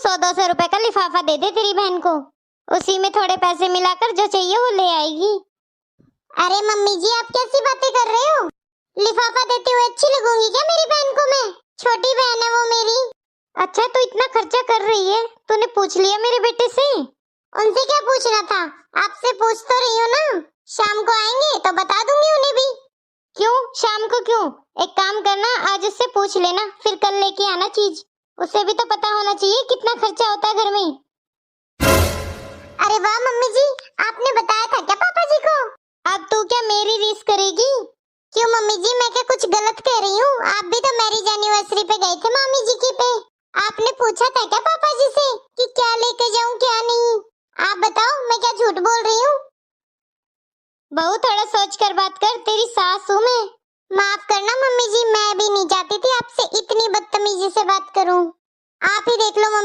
100-200 रुपए का लिफाफा दे दे तेरी बहन को, उसी में थोड़े पैसे मिलाकर जो चाहिए वो ले आएगी। अरे मम्मी जी आप कैसी बातें कर रहे हो? लिफाफा देते हुए अच्छी लगूंगी क्या मेरी बहन को मैं? छोटी बहन है वो मेरी। अच्छा तो इतना खर्चा कर रही है, तूने पूछ लिया मेरे बेटे से? उनसे क्या पूछना था, आपसे पूछ तो रही हूँ ना। शाम को आएंगे तो बता दूंगी उन्हें भी। क्यों शाम को क्यों? एक काम करना, आज उससे पूछ लेना, फिर कल लेके आना चीज। उसे भी तो पता होना चाहिए कितना खर्चा होता है घर में। अरे वाह मम्मी जी, आपने बताया था क्या पापा जी को? अब तू क्या मेरी रीस करेगी? क्यों मम्मी जी, मैं क्या कुछ गलत कह रही हूँ? आप भी तो मैरिज एनिवर्सरी पे गए थे मामी जी की पे। आपने पूछा था क्या पापा जी से कि क्या लेके जाऊँ क्या नहीं? आप बताओ, मैं क्या झूठ बोल रही हूँ? बहू थोड़ा सोच कर बात कर, तेरी सास हूँ मैं। माफ करना मम्मी जी, मैं भी नहीं चाहती थी आपसे इतनी बदतमीजी से बात करूँ। आप ही देख लो मम्मी।